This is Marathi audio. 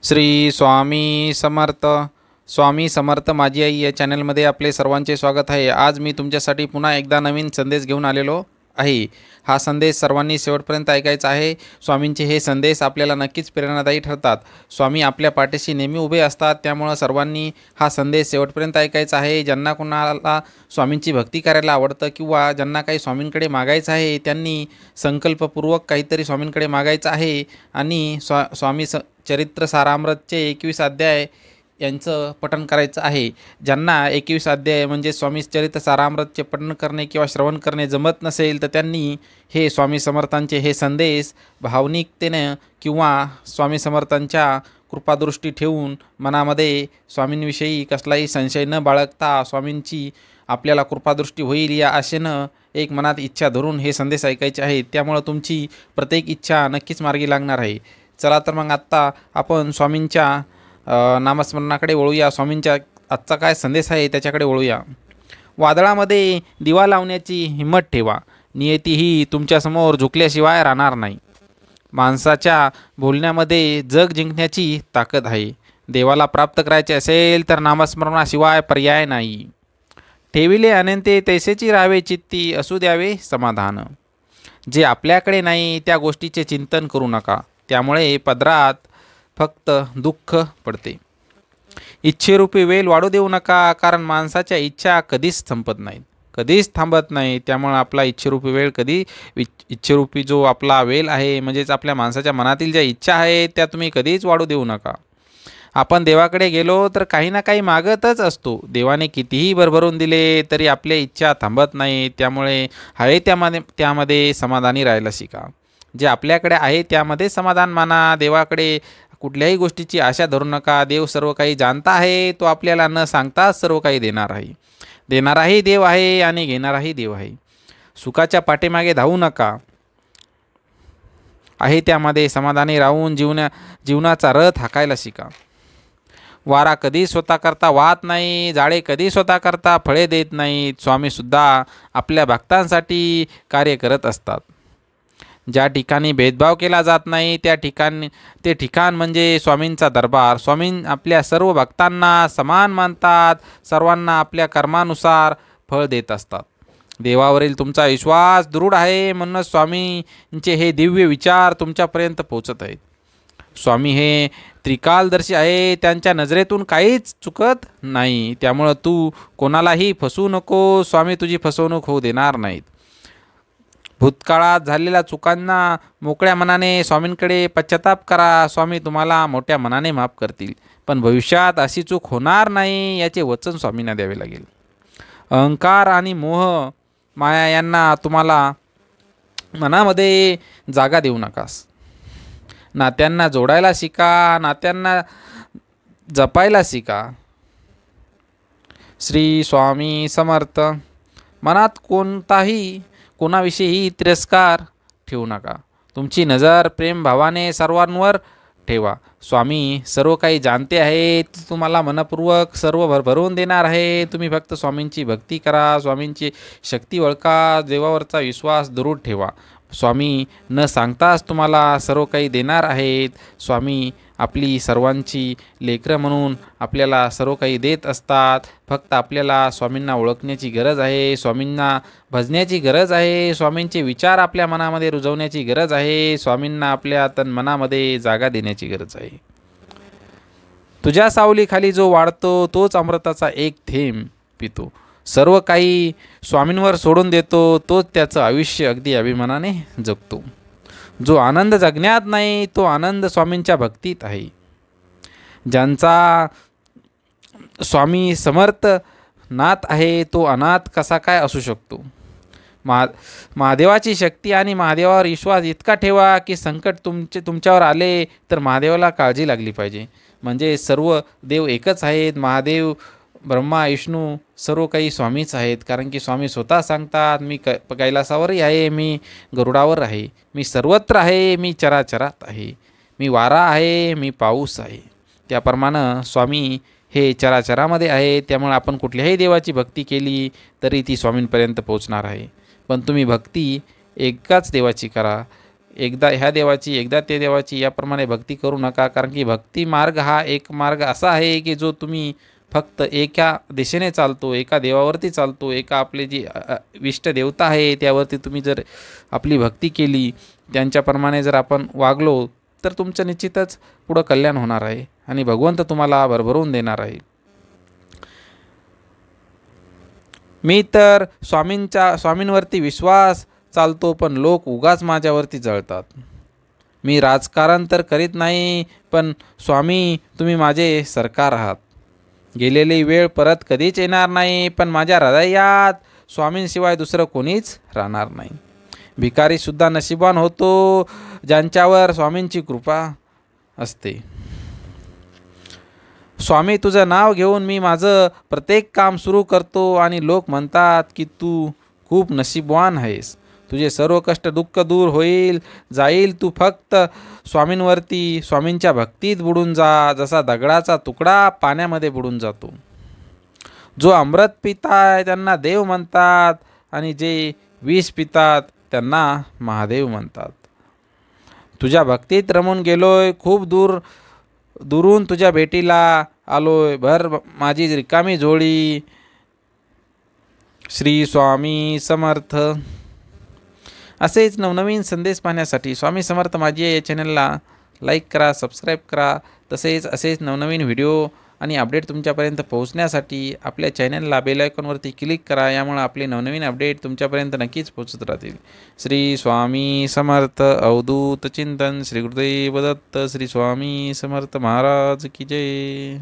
श्री स्वामी समर्थ. स्वामी समर्थ माझी आई या चॅनलमध्ये आपले सर्वांचे स्वागत आहे. आज मी तुमच्यासाठी पुन्हा एकदा नवीन संदेश घेऊन आलेलो आहे. हा संदेश सर्वांनी शेवटपर्यंत ऐकायचा आहे. स्वामींचे हे संदेश आपल्याला नक्कीच प्रेरणादायी ठरतात. स्वामी आपल्या पाठीशी नेहमी उभे असतात, त्यामुळं सर्वांनी हा संदेश शेवटपर्यंत ऐकायचा आहे. ज्यांना कोणाला स्वामींची भक्ती करायला आवडतं किंवा ज्यांना काही स्वामींकडे मागायचं आहे, त्यांनी संकल्पपूर्वक काहीतरी स्वामींकडे मागायचं आहे आणि स्वामी चरित्र सारामृतचे 21 अध्याय यांचं पठण करायचं आहे. ज्यांना 21 अध्याय म्हणजे स्वामी चरित्र सारामृतचे पठण करणे किंवा श्रवण करणे जमत नसेल, तर त्यांनी हे स्वामी समर्थांचे हे संदेश भावनिकतेनं किंवा स्वामी समर्थांच्या कृपादृष्टी ठेवून मनामध्ये स्वामींविषयी कसलाही संशय न बाळगता स्वामींची आपल्याला कृपादृष्टी होईल या आशेनं एक मनात इच्छा धरून हे संदेश ऐकायचे आहेत. त्यामुळं तुमची प्रत्येक इच्छा नक्कीच मार्गी लागणार आहे. चला तर मग आत्ता आपण स्वामींच्या नामस्मरणाकडे वळूया. स्वामींचा आजचा काय संदेश आहे त्याच्याकडे वळूया. वादळामध्ये दिवा लावण्याची हिंमत ठेवा. नियती ही तुमच्यासमोर झुकल्याशिवाय राहणार नाही. माणसाच्या बोलण्यामध्ये जग जिंकण्याची ताकद आहे. देवाला प्राप्त करायचे असेल तर नामस्मरणाशिवाय पर्याय नाही. ठेविले अनंते तैसेची राहावे चित्ती, असू द्यावे समाधान. जे आपल्याकडे नाही त्या गोष्टीचे चिंतन करू नका, त्यामुळे पदरात फक्त दुःख पडते. इच्छेरूपी वेल वाढू देऊ नका, कारण माणसाच्या इच्छा कधीच संपत नाहीत, कधीच थांबत नाही. त्यामुळे आपला इच्छेरूपी वेळ इच्छेरूपी जो आपला वेल आहे, म्हणजेच आपल्या माणसाच्या मनातील ज्या इच्छा आहेत त्या तुम्ही कधीच वाढू देऊ नका. आपण देवाकडे गेलो तर काही ना काही मागतच असतो. देवाने कितीही भरभरून दिले तरी आपल्या इच्छा थांबत नाही. त्यामुळे हवे त्यामध्ये समाधानी राहायला शिका. जे आपल्याकडे आहे त्यामध्ये समाधान माना. देवाकडे कुठल्याही गोष्टीची आशा धरू नका. देव सर्व काही जाणता आहे. तो आपल्याला न सांगताच सर्व काही देणार आहे. देणाराही देव आहे आणि घेणाराही देव आहे. सुखाच्या पाठीमागे धावू नका. आहे त्यामध्ये समाधानी राहून जीवनाचा रथ हाकायला शिका. वारा कधी स्वतःकरता वाहत नाही. झाडे कधी स्वतःकरता फळे देत नाहीत. स्वामीसुद्धा आपल्या भक्तांसाठी कार्य करत असतात. ज्या ठिकाणी भेदभाव केला जात नाही ते ठिकाण म्हणजे स्वामींचा दरबार. स्वामी आपल्या सर्व भक्तांना समान मानतात. सर्वांना आपल्या कर्मानुसार फळ देत असतात. देवावरील तुमचा विश्वास दृढ आहे, म्हणूनच स्वामींचे हे दिव्य विचार तुमच्यापर्यंत पोहोचत आहेत. स्वामी हे त्रिकालदर्शी आहे. त्यांच्या नजरेतून काहीच चुकत नाही. त्यामुळं तू कोणालाही फसवू नको. स्वामी तुझी फसवणूक होऊ देणार नाहीत. भूतकाळात झालेल्या चुकांना मोकळ्या मनाने स्वामींकडे पश्चाताप करा. स्वामी तुम्हाला मोठ्या मनाने माफ करतील, पण भविष्यात अशी चूक होणार नाही याचे वचन स्वामींना द्यावे लागेल. अहंकार आणि मोह माया यांना तुम्हाला मनामध्ये जागा देऊ नकास. नात्यांना जोडायला शिका. नात्यांना जपायला शिका. श्री स्वामी समर्थ. मनात कोणाविषयी तिरस्कार ठेवू नका. तुमची नजर प्रेमभावाने सर्वांवर ठेवा. स्वामी सर्व काही जाणते आहेत. तुम्हाला मनपूर्वक सर्व भरभरून देणार आहे. तुम्ही फक्त स्वामींची भक्ती करा. स्वामींची शक्ती ओळखा. देवावरचा विश्वास दृढ ठेवा. स्वामी न सांगताच तुम्हाला सर्व काही देणार आहेत. स्वामी आपली सर्वांची लेकरं म्हणून आपल्याला सर्व काही देत असतात. फक्त आपल्याला स्वामींना ओळखण्याची गरज आहे. स्वामींना भजण्याची गरज आहे. स्वामींचे विचार आपल्या मनामध्ये रुजवण्याची गरज आहे. स्वामींना आपल्या मनामध्ये जागा देण्याची गरज आहे. तुझ्या सावलीखाली जो वाढतो तोच अमृताचा एक थेंब पितो. सर्व काही स्वामींवर सोडून देतो तोच त्याचं आयुष्य अगदी अभिमानाने जगतो. जो आनंद जगण्यात नाही तो आनंद स्वामींच्या भक्तीत आहे. ज्यांचा स्वामी समर्थ नाथ आहे तो अनाथ कसा काय असू शकतो. महादेवाची शक्ती आणि महादेवावर विश्वास इतका ठेवा की संकट तुमच्यावर आले तर महादेवाला काळजी लागली पाहिजे. म्हणजे सर्व देव एकच आहेत. महादेव, ब्रह्मा, विष्णू सर्व काही स्वामीच आहेत. कारण की स्वामी स्वतः सांगतात, मी कैलासावरही आहे, मी गरुडावर आहे, मी सर्वत्र आहे, मी चराचरात आहे, मी वारा आहे, मी पाऊस आहे. त्याप्रमाणे स्वामी हे चराचरामध्ये आहे. त्यामुळे आपण कुठल्याही देवाची भक्ती केली तरी ती स्वामींपर्यंत पोहोचणार आहे. पण तुम्ही भक्ती एकाच देवाची करा. एकदा ह्या देवाची एकदा ते देवाची याप्रमाणे भक्ती करू नका. कारण की भक्ती मार्ग हा एक मार्ग असा आहे की जो तुम्ही फक्त एका दिशेने चालतो, एका देवावरती चालतो, एका आपले जी इष्ट देवता आहे त्यावरती तुम्ही जर आपली भक्ती केली, त्यांच्याप्रमाणे जर आपण वागलो तर तुमचं निश्चितच पुढं कल्याण होणार आहे आणि भगवंत तुम्हाला भरभरून देणार आहे. मी तर स्वामींवरती विश्वास चालतो, पण लोक उगाच माझ्यावरती जळतात. मी राजकारण तर करीत नाही, पण स्वामी तुम्ही माझे सरकार आहात. गेलेली वेळ परत कधीच येणार नाही, पण माझ्या हृदयात स्वामींशिवाय दुसरं कोणीच राहणार नाही. भिकारीसुद्धा नशिबान होतो ज्यांच्यावर स्वामींची कृपा असते. स्वामी तुझं नाव घेऊन मी माझं प्रत्येक काम सुरू करतो आणि लोक म्हणतात की तू खूप नशीबवान आहेस. तुझे सर्व कष्ट दुःख दूर जाईल. तू फक्त स्वामींच्या भक्तीत बुडून जा, जसा दगडाचा तुकडा पाण्यामध्ये बुडून जातो. जो अमृत पिताय त्यांना देव म्हणतात आणि जे विष पितात त्यांना महादेव म्हणतात. तुझ्या भक्तीत रमून गेलोय, खूप दुरून तुझ्या भेटीला आलोय, भर माझी रिकामी झोळी. श्री स्वामी समर्थ. असेच नवनवीन संदेश पाहण्यासाठी स्वामी समर्थ माझी या चॅनलला लाईक करा, सबस्क्राईब करा. तसेच असेच नवनवीन व्हिडिओ आणि अपडेट तुमच्यापर्यंत पोहोचण्यासाठी आपल्या चॅनलला बेल आयकॉनवरती क्लिक करा. यामुळे आपले नवनवीन अपडेट तुमच्यापर्यंत नक्कीच पोहोचत राहतील. श्री स्वामी समर्थ. अवधूत चिंतन. श्री गुरुदेव दत्त. श्री स्वामी समर्थ महाराज की जय.